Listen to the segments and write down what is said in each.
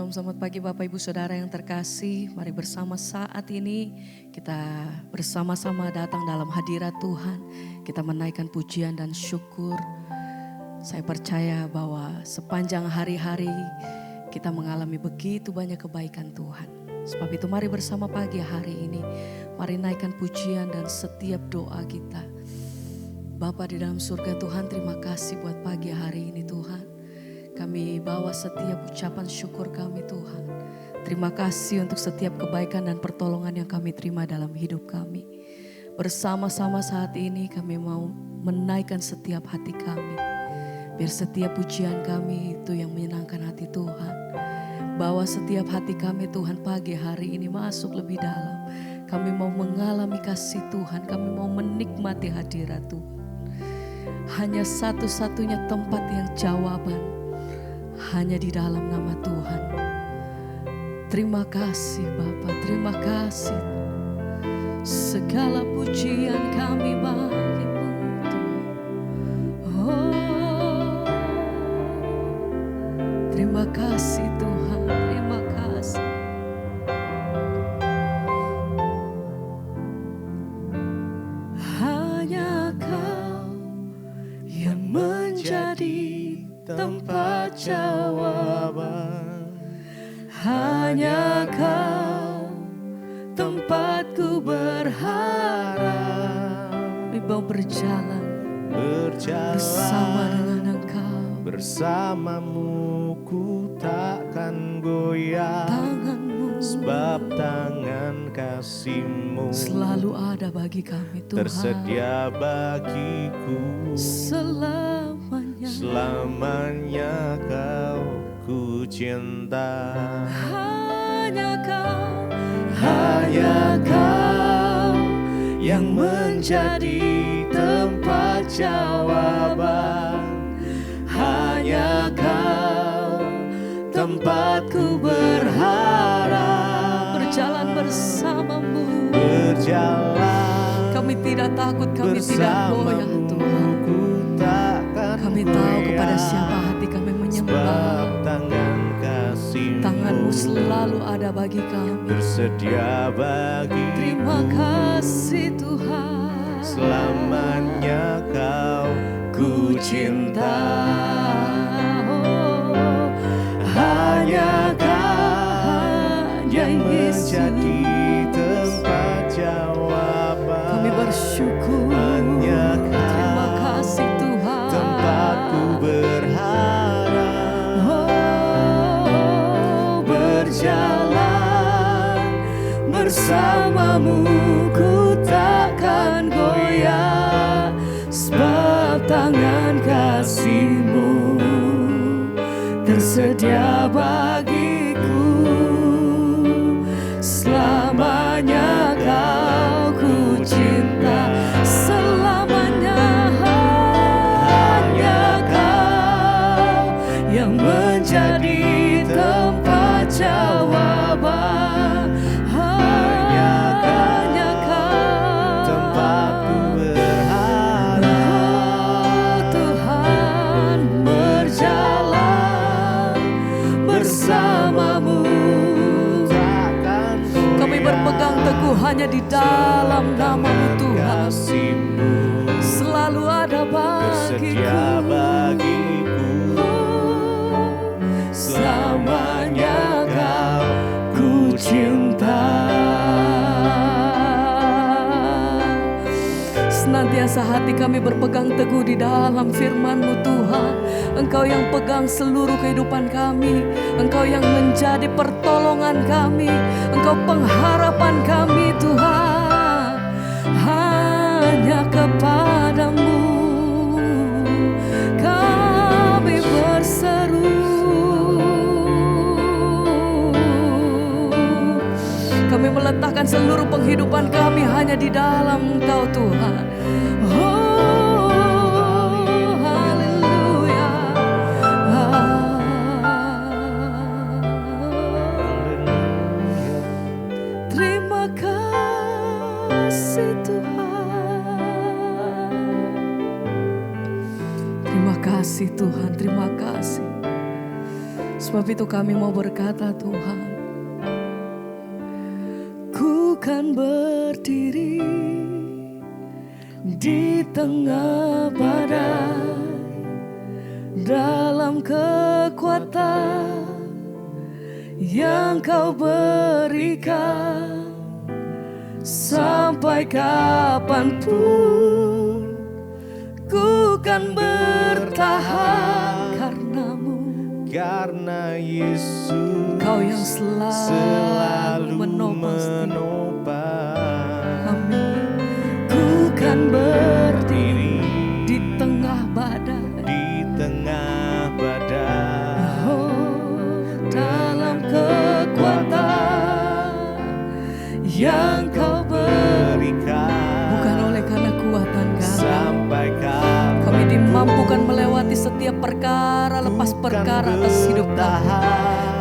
Selamat pagi Bapak Ibu Saudara yang terkasih. Mari bersama saat ini kita bersama-sama datang dalam hadirat Tuhan. Kita menaikkan pujian dan syukur. Saya percaya bahwa sepanjang hari-hari kita mengalami begitu banyak kebaikan Tuhan. Sebab itu mari bersama pagi hari ini. Mari naikkan pujian dan setiap doa kita. Bapa di dalam surga Tuhan, terima kasih buat pagi hari ini Tuhan. Kami bawa setiap ucapan syukur kami Tuhan. Terima kasih untuk setiap kebaikan dan pertolongan yang kami terima dalam hidup kami. Bersama-sama saat ini kami mau menaikkan setiap hati kami. Biar setiap pujian kami itu yang menyenangkan hati Tuhan. Bawa setiap hati kami Tuhan pagi hari ini masuk lebih dalam. Kami mau mengalami kasih Tuhan. Kami mau menikmati hadirat Tuhan. Hanya satu-satunya tempat yang jawaban. Hanya di dalam nama Tuhan. Terima kasih Bapa, terima kasih. Segala pujian kami bagi-Mu Tuhan. Oh, terima kasih Tuhan, terima kasih. Hanya Kau yang menjadi tempat jawaban, hanya Kau tempatku berharap. Mau berjalan bersama dengan Engkau. Bersamamu ku takkan goyah. Tangan-Mu, sebab tangan kasih-Mu selalu ada bagi kami Tuhan. Tersedia bagiku selamanya. Selamanya Kau ku cinta. Hanya Kau, Hanya Kau yang menjadi tempat jawaban. Hanya Kau tempatku berharap. berjalan bersama-Mu. Berjalan Kami tidak takut, kami tidak goyah Tuhan. Kami tahu kepada siapa hati kami menyembah. Tangan kasih-Mu, Tangan-Mu selalu ada bagi kami. bersedia bagi. Terima kasih Tuhan. Selamanya Kau ku cinta. Oh, Hanya Kau yang Yesus. menjadi tempat jawaban. Kami bersyukur. Hanya Terima Kau kasih Tuhan. tempatku berharap. Oh, Berjalan bersamamu ku takkan goyah. Sebab tangan kasih-Mu tersedia bagiku. Selamanya Kau ku cinta. selamanya Hanya Kau yang menjadi tempat jawaban. Hanya Kau tempatku berharap. Tuhan, Berjalan bersamamu takkan goyah. kami berpegang teguh hanya di dalam nama-Mu Tuhan. Kasih-Mu Selalu ada tersedia bagiku. bagiku. Selamanya Kau ku cinta. Senantiasa hati kami berpegang teguh di dalam firman-Mu Tuhan. Engkau yang pegang seluruh kehidupan kami. Engkau yang menjadi pertolongan kami. Engkau pengharapan kami Tuhan. Hanya kepada-Mu kami berseru. Kami meletakkan seluruh penghidupan kami hanya di dalam Engkau Tuhan. Oh, haleluya. Terima kasih Tuhan. Terima kasih Tuhan, terima kasih. Sebab itu kami mau berkata Tuhan, ku kan berdiri di tengah badai dalam kekuatan yang kau berikan. Sampai kapanpun ku kan bertahan karenamu. Karena Yesus Kau yang selalu menopang. Amin. Ku kan berdiri di tengah badai, di tengah badai, dalam kekuatan yang kau berikan. Bukan oleh karena kuatan kami, sampai kami dimampukan melewati setiap perkara lepas perkara atas hidup kami.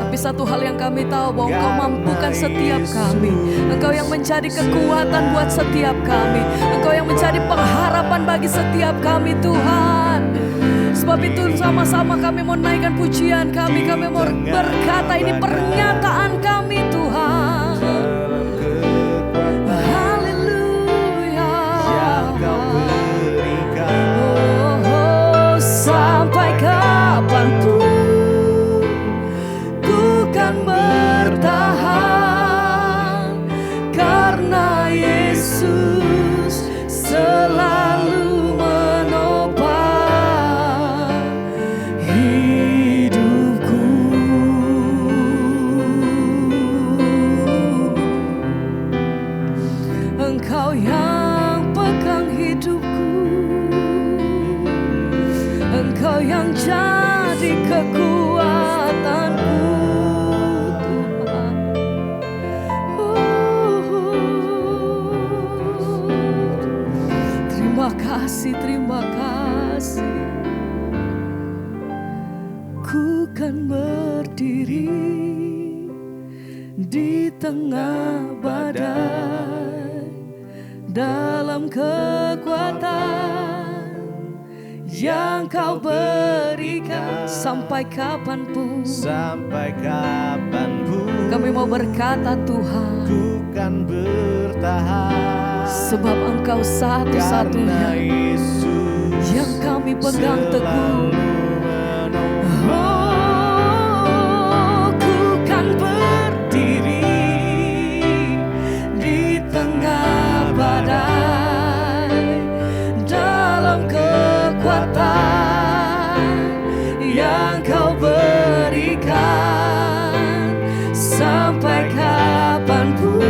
Tapi satu hal yang kami tahu, bahwa Engkau mampukan setiap kami. Engkau yang menjadi kekuatan buat setiap kami. Engkau yang menjadi pengharapan bagi setiap kami, Tuhan. Sebab itu sama-sama kami mau naikkan pujian kami. Kami mau berkata, ini pernyataan kami, Tuhan. Haleluya. yang kau berikan. Oh, sampai kapanpun ku kan bertahan, karena Yesus selalu menopang hidupku. Engkau yang pegang hidupku, Engkau yang jadi kekuatanku, Tuhan. Terima kasih, terima kasih. Ku kan berdiri di tengah badai dalam kekuatan yang kau berikan. Sampai kapanpun, Sampai kapanpun kami mau berkata Tuhan, ku kan bertahan. sebab Engkau Karena satu-satunya Yesus yang kami pegang teguh. Oh, ku kan berdiri di tengah badai dalam kekuatan yang kau berikan. Sampai kapanpun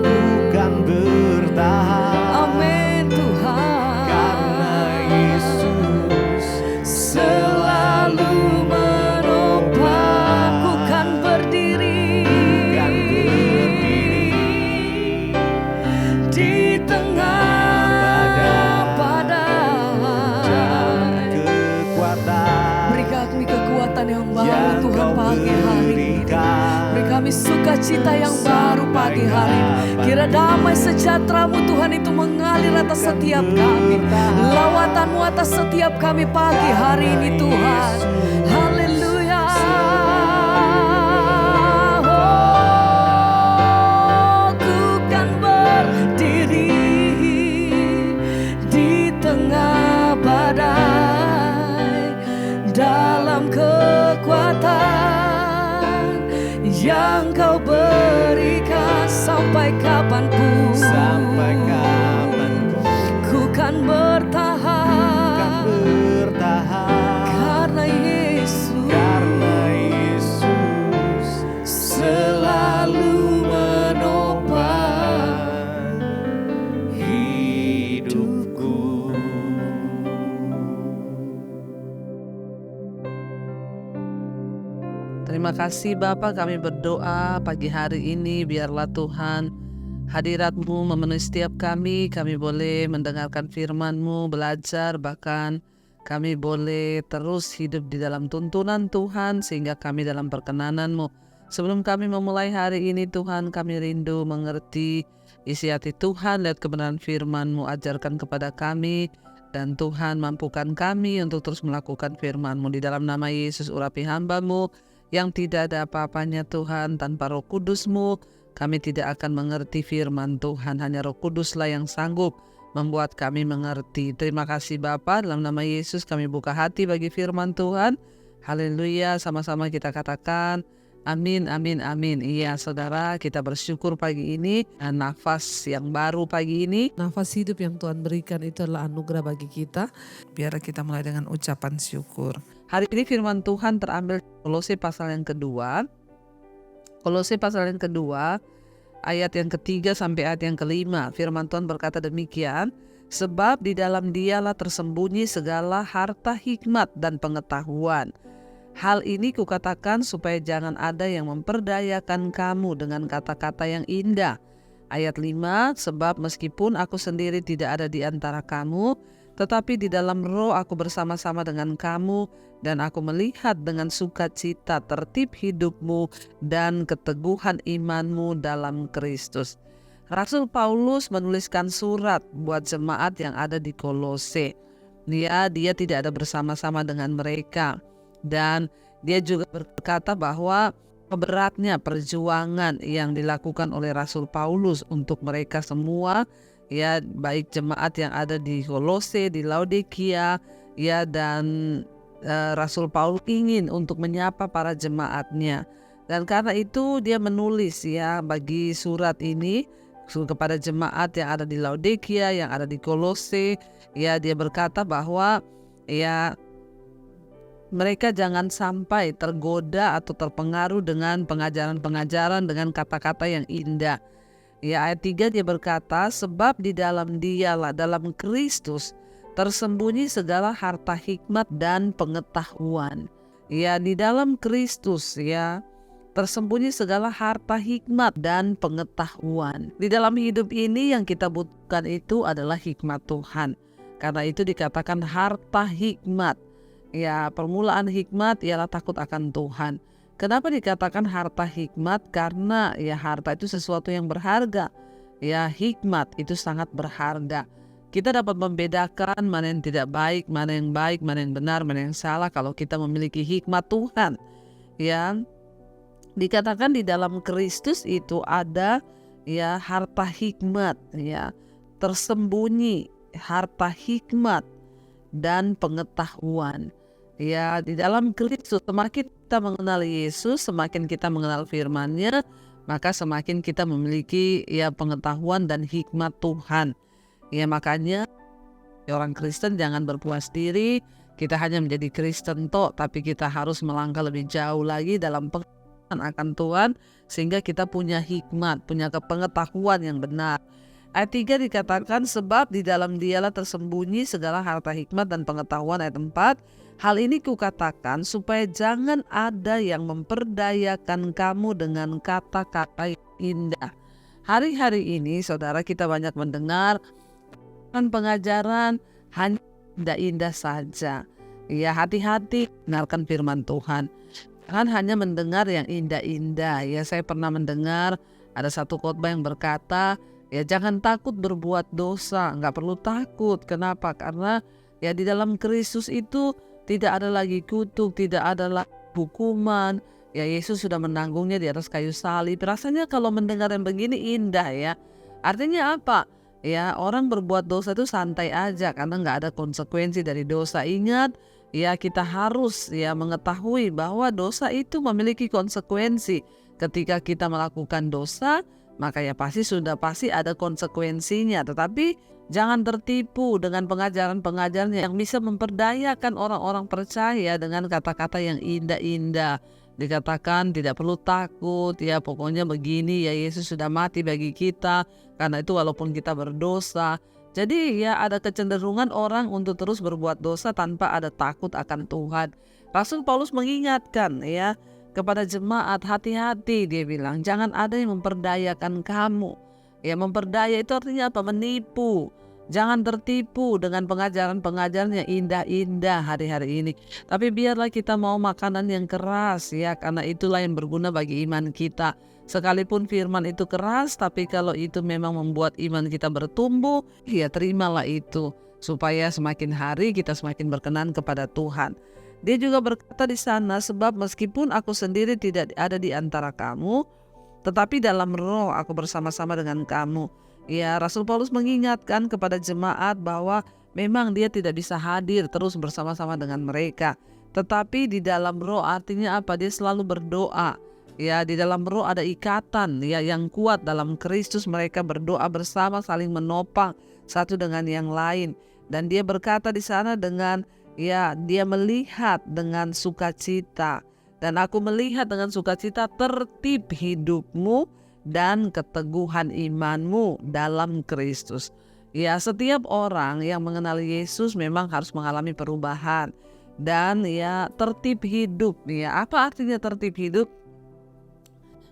bukan bertahan. amin, Tuhan. Karena Yesus selalu menopang. Ku kan berdiri di tengah badai. kekuatan Beri kami kekuatan yang baru, yang Tuhan, kau pagi hari ini. berikan. Beri kami sukacita yang baru pagi hari ini. Kira damai sejahtera-Mu, Tuhan, itu mengalir atas setiap kami. Lawatanmu atas setiap kami pagi hari ini, Tuhan. Haleluya. Oh, ku kan berdiri di tengah badai dalam kekuatan yang kau berikan. Sampai kapanpun, Sampai kapanpun ku kan bertahan, kan bertahan. karena Yesus selalu menopang hidupku. Terima kasih Bapa, kami berdoa pagi hari ini biarlah Tuhan hadirat-Mu memenuhi setiap kami boleh mendengarkan firman-Mu, belajar, bahkan kami boleh terus hidup di dalam tuntunan Tuhan sehingga kami dalam perkenanan-Mu. Sebelum kami memulai hari ini Tuhan, kami rindu mengerti isi hati Tuhan, lihat kebenaran firman-Mu, ajarkan kepada kami Dan Tuhan mampukan kami untuk terus melakukan firman-Mu. Di dalam nama Yesus urapi hamba-Mu yang tidak ada apa-apanya Tuhan. Tanpa Roh Kudus-Mu kami tidak akan mengerti firman Tuhan. Hanya Roh Kuduslah yang sanggup membuat kami mengerti. Terima kasih Bapa, dalam nama Yesus kami buka hati bagi firman Tuhan. Haleluya, sama-sama kita katakan amin, amin, amin. Iya saudara, kita bersyukur pagi ini, nafas yang baru pagi ini. Nafas hidup yang Tuhan berikan itu adalah anugerah bagi kita. Biar kita mulai dengan ucapan syukur. Hari ini firman Tuhan terambil Kolose pasal yang kedua. Kolose pasal yang kedua, ayat yang ketiga sampai ayat yang kelima. Firman Tuhan berkata demikian, sebab di dalam Dialah tersembunyi segala harta hikmat dan pengetahuan. Hal ini kukatakan supaya jangan ada yang memperdayakan kamu dengan kata-kata yang indah. Ayat 5, sebab meskipun aku sendiri tidak ada di antara kamu, tetapi di dalam roh aku bersama-sama dengan kamu, dan aku melihat dengan sukacita tertib hidupmu dan keteguhan imanmu dalam Kristus. Rasul Paulus menuliskan surat buat jemaat yang ada di Kolose. Dia tidak ada bersama-sama dengan mereka. Dan dia juga berkata bahwa beratnya perjuangan yang dilakukan oleh Rasul Paulus untuk mereka semua, ya, baik jemaat yang ada di Kolose, di Laodikia, ya, dan Rasul Paulus ingin untuk menyapa para jemaatnya. Dan karena itu dia menulis ya bagi surat ini kepada jemaat yang ada di Laodikia, yang ada di Kolose, ya, dia berkata bahwa ya mereka jangan sampai tergoda atau terpengaruh dengan pengajaran-pengajaran dengan kata-kata yang indah. Ya, ayat 3 dia berkata, sebab di dalam Dialah, dalam Kristus, tersembunyi segala harta hikmat dan pengetahuan. Ya, di dalam Kristus ya, tersembunyi segala harta hikmat dan pengetahuan. Di dalam hidup ini yang kita butuhkan itu adalah hikmat Tuhan. Karena itu dikatakan harta hikmat. Ya, permulaan hikmat ialah takut akan Tuhan. Kenapa dikatakan harta hikmat? Karena ya harta itu sesuatu yang berharga. Ya, hikmat itu sangat berharga. Kita dapat membedakan mana yang tidak baik, mana yang baik, mana yang benar, mana yang salah kalau kita memiliki hikmat Tuhan. Ya, dikatakan di dalam Kristus itu ada ya harta hikmat, ya, tersembunyi harta hikmat dan pengetahuan. Ya, di dalam Kristus semakin kita mengenal Yesus, semakin kita mengenal firman-Nya, maka semakin kita memiliki ya pengetahuan dan hikmat Tuhan. Ya, makanya orang Kristen jangan berpuas diri, kita hanya menjadi Kristen tapi kita harus melangkah lebih jauh lagi dalam pengetahuan akan Tuhan sehingga kita punya hikmat, punya pengetahuan yang benar. Ayat 3 dikatakan sebab di dalam Dialah tersembunyi segala harta hikmat dan pengetahuan. Ayat 4, hal ini kukatakan supaya jangan ada yang memperdayakan kamu dengan kata-kata yang indah. Hari-hari ini saudara kita banyak mendengar pengajaran hanya indah-indah saja. Ya, hati-hati dengarkan firman Tuhan. Jangan hanya mendengar yang indah-indah. Ya, saya pernah mendengar ada satu khotbah yang berkata, ya jangan takut berbuat dosa, nggak perlu takut. Kenapa? Karena ya di dalam Kristus itu tidak ada lagi kutuk, tidak ada lagi hukuman. Ya Yesus sudah menanggungnya di atas kayu salib. Rasanya kalau mendengar yang begini indah ya. Artinya apa? Ya orang berbuat dosa itu santai aja karena nggak ada konsekuensi dari dosa. Ingat ya kita harus ya mengetahui bahwa dosa itu memiliki konsekuensi. Ketika kita melakukan dosa maka ya pasti ada konsekuensinya. Tetapi jangan tertipu dengan pengajaran-pengajaran yang bisa memperdayakan orang-orang percaya dengan kata-kata yang indah-indah. Dikatakan tidak perlu takut, ya pokoknya begini, ya Yesus sudah mati bagi kita, karena itu walaupun kita berdosa. Jadi ya ada kecenderungan orang untuk terus berbuat dosa tanpa ada takut akan Tuhan. Rasul Paulus mengingatkan ya kepada jemaat, hati-hati, dia bilang jangan ada yang memperdayakan kamu. Ya memperdaya itu artinya apa? Menipu. Jangan tertipu dengan pengajaran-pengajaran yang indah-indah hari-hari ini. Tapi biarlah kita mau makanan yang keras ya, karena itulah yang berguna bagi iman kita. Sekalipun firman itu keras, tapi kalau itu memang membuat iman kita bertumbuh, ya terimalah itu. supaya semakin hari kita semakin berkenan kepada Tuhan. Dia juga berkata di sana, sebab meskipun aku sendiri tidak ada di antara kamu, tetapi dalam roh aku bersama-sama dengan kamu. Ya, Rasul Paulus mengingatkan kepada jemaat bahwa memang dia tidak bisa hadir terus bersama-sama dengan mereka. Tetapi di dalam roh artinya apa? Dia selalu berdoa. Ya, di dalam roh ada ikatan ya yang kuat dalam Kristus. Mereka berdoa bersama, saling menopang satu dengan yang lain. Dan dia berkata di sana dengan dia melihat dengan sukacita, dan aku melihat dengan sukacita tertib hidupmu dan keteguhan imanmu dalam Kristus. Ya, setiap orang yang mengenal Yesus memang harus mengalami perubahan dan ya tertib hidup. Ya, apa artinya tertib hidup?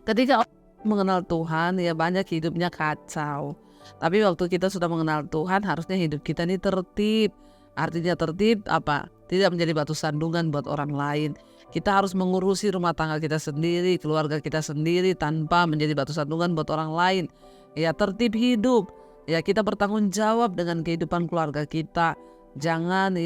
Ketika orang mengenal Tuhan, ya banyak hidupnya kacau. Tapi waktu kita sudah mengenal Tuhan, harusnya hidup kita ini tertib. Artinya tertib apa? Tidak menjadi batu sandungan buat orang lain. Kita harus mengurusi rumah tangga kita sendiri, keluarga kita sendiri tanpa menjadi batu sandungan buat orang lain. Ya, tertib hidup. Ya, kita bertanggung jawab dengan kehidupan keluarga kita. Jangan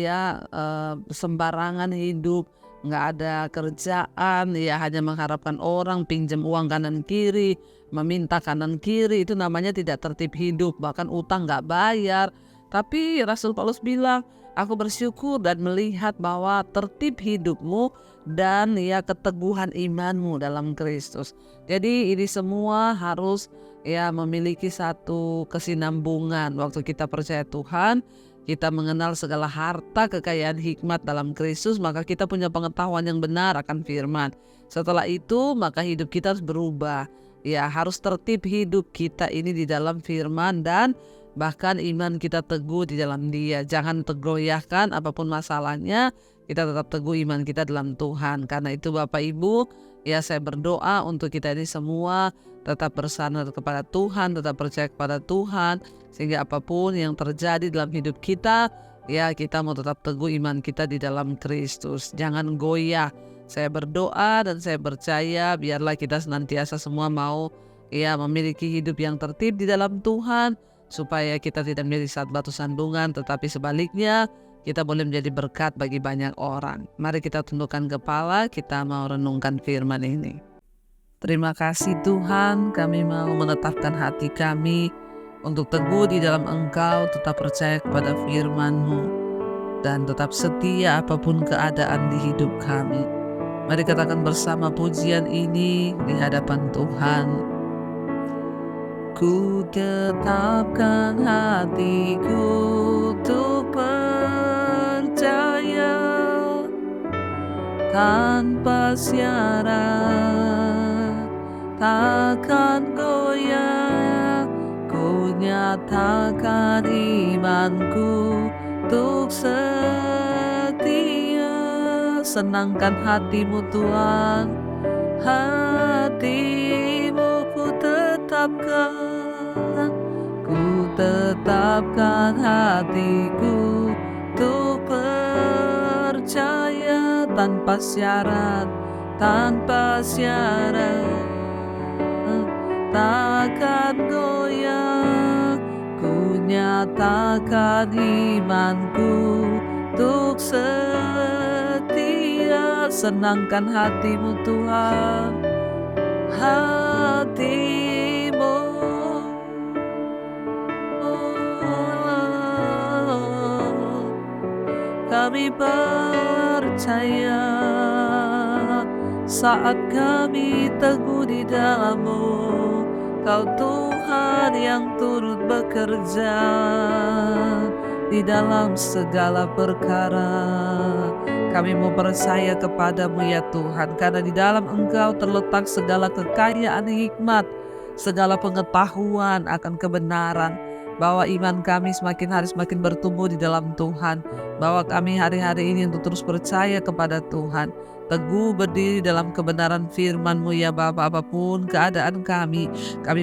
sembarangan hidup, nggak ada kerjaan, ya hanya mengharapkan orang, pinjam uang kanan kiri, meminta kanan kiri, itu namanya tidak tertib hidup. Bahkan utang nggak bayar. Tapi Rasul Paulus bilang, aku bersyukur dan melihat bahwa tertib hidupmu dan ya keteguhan imanmu dalam Kristus. Jadi ini semua harus ya memiliki satu kesinambungan. Waktu kita percaya Tuhan, kita mengenal segala harta kekayaan hikmat dalam Kristus, maka kita punya pengetahuan yang benar akan firman. Setelah itu maka hidup kita harus berubah. Ya, harus tertib hidup kita ini di dalam firman dan bahkan iman kita teguh di dalam Dia. Jangan tergoyahkan apapun masalahnya, kita tetap teguh iman kita dalam Tuhan. Karena itu Bapak Ibu, ya saya berdoa untuk kita ini semua tetap bersandar kepada Tuhan, tetap percaya kepada Tuhan, sehingga apapun yang terjadi dalam hidup kita, ya kita mau tetap teguh iman kita di dalam Kristus. Jangan goyah. Saya berdoa dan saya percaya biarlah kita senantiasa semua mau ya memiliki hidup yang tertib di dalam Tuhan, supaya kita tidak menjadi saat batu sandungan, tetapi sebaliknya kita boleh menjadi berkat bagi banyak orang. Mari kita tundukkan kepala, kita mau renungkan firman ini. Terima kasih Tuhan, kami mau menetapkan hati kami untuk teguh di dalam Engkau, tetap percaya kepada firman-Mu, dan tetap setia apapun keadaan di hidup kami. Mari katakan bersama pujian ini di hadapan Tuhan. Ku tetapkan hatiku untuk percaya tanpa syarat, takkan goyah. Ku nyatakan imanku untuk setia. Senangkan hatimu Tuhan, hatimu ku tetapkan hatiku untuk percaya tanpa syarat, takkan goyah. Ku nyatakan imanku untuk setia. Senangkan hatimu Tuhan, hatimu. Kami percaya saat kami teguh di dalam-Mu, Kau Tuhan yang turut bekerja di dalam segala perkara. Kami mau percaya kepadamu ya Tuhan, karena di dalam Engkau terletak segala kekayaan hikmat, segala pengetahuan akan kebenaran, bahwa iman kami semakin hari semakin bertumbuh di dalam Tuhan, bahwa kami hari-hari ini untuk terus percaya kepada Tuhan, teguh berdiri dalam kebenaran firman-Mu ya Bapa. Apapun keadaan kami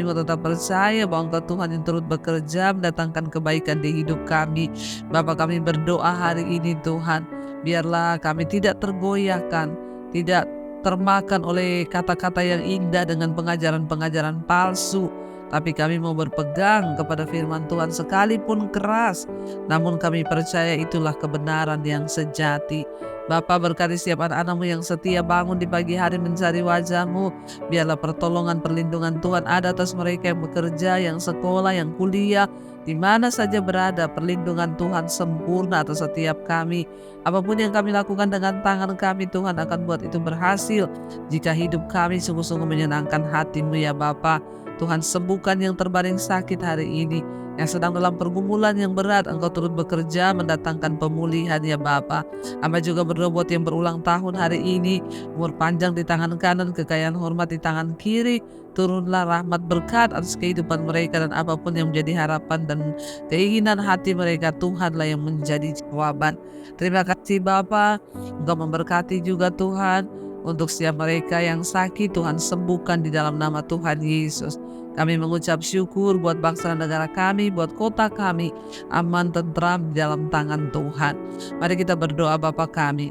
mau tetap percaya bahwa Engkau Tuhan yang turut bekerja mendatangkan kebaikan di hidup kami. Bapa, kami berdoa hari ini Tuhan, biarlah kami tidak tergoyahkan, tidak termakan oleh kata-kata yang indah dengan pengajaran-pengajaran palsu, Tapi kami mau berpegang kepada firman Tuhan sekalipun keras, namun kami percaya itulah kebenaran yang sejati. Bapa, berkati setiap anak-anak-Mu yang setia bangun di pagi hari mencari wajah-Mu. Biarlah pertolongan perlindungan Tuhan ada atas mereka yang bekerja, yang sekolah, yang kuliah, di mana saja berada. Perlindungan Tuhan sempurna atas setiap kami. Apapun yang kami lakukan dengan tangan kami, Tuhan akan buat itu berhasil jika hidup kami sungguh-sungguh menyenangkan hati-Mu ya Bapa. Tuhan, sembuhkan yang terbaring sakit hari ini, yang sedang dalam pergumulan yang berat. Engkau turut bekerja mendatangkan pemulihan ya Bapa. Hamba juga berdoa buat yang berulang tahun hari ini, umur panjang di tangan kanan, kekayaan hormat di tangan kiri. Turunlah rahmat berkat atas kehidupan mereka, dan apapun yang menjadi harapan dan keinginan hati mereka, Tuhanlah yang menjadi jawaban. Terima kasih Bapa. Engkau memberkati juga Tuhan untuk setiap mereka yang sakit. Tuhan, sembuhkan di dalam nama Tuhan Yesus. Kami mengucap syukur buat bangsa dan negara kami, buat kota kami, aman tentram di dalam tangan Tuhan. Mari kita berdoa. Bapa kami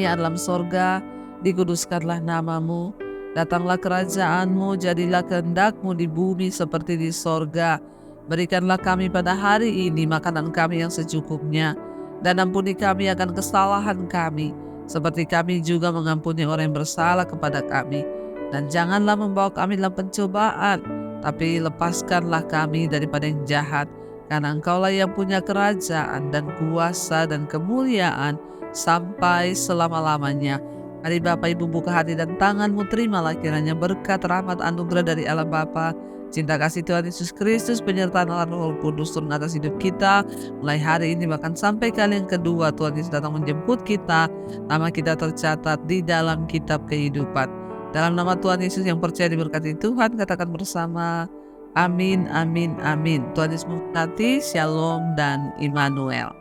yang dalam sorga, dikuduskanlah nama-Mu, datanglah kerajaan-Mu, jadilah kehendak-Mu di bumi seperti di sorga. Berikanlah kami pada hari ini makanan kami yang secukupnya, dan ampuni kami akan kesalahan kami, seperti kami juga mengampuni orang yang bersalah kepada kami. Dan janganlah membawa kami dalam pencobaan, tapi lepaskanlah kami daripada yang jahat. Karena Engkaulah yang punya kerajaan dan kuasa dan kemuliaan sampai selama-lamanya. Mari Bapak Ibu buka hati dan tangan-Mu, terimalah kiranya berkat rahmat anugerah dari Allah Bapa, cinta kasih Tuhan Yesus Kristus, penyertaan Allah Roh Kudus turun atas hidup kita mulai hari ini bahkan sampai kali yang kedua Tuhan Yesus datang menjemput kita. Nama kita tercatat di dalam kitab kehidupan. Dalam nama Tuhan Yesus yang percaya diberkati Tuhan, katakan bersama, amin, amin, amin. Tuhan Yesus memberkati. Shalom dan Immanuel.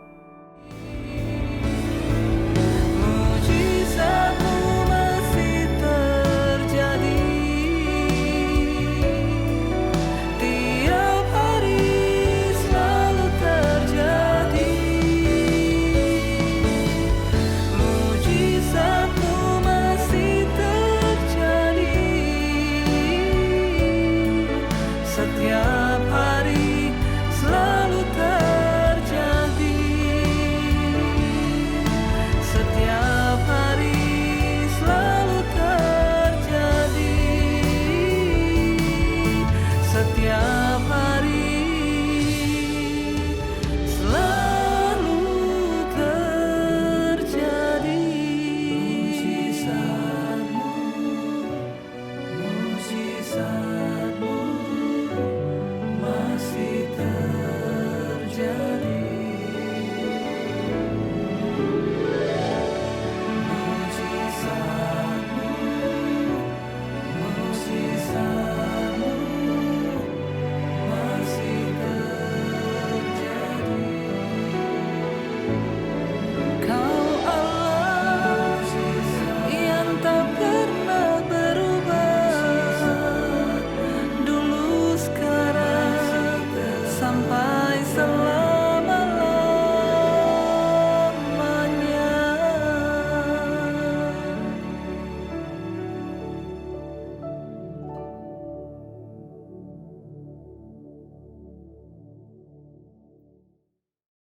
Setiap hari selalu terjadi. Setiap hari selalu terjadi. Setiap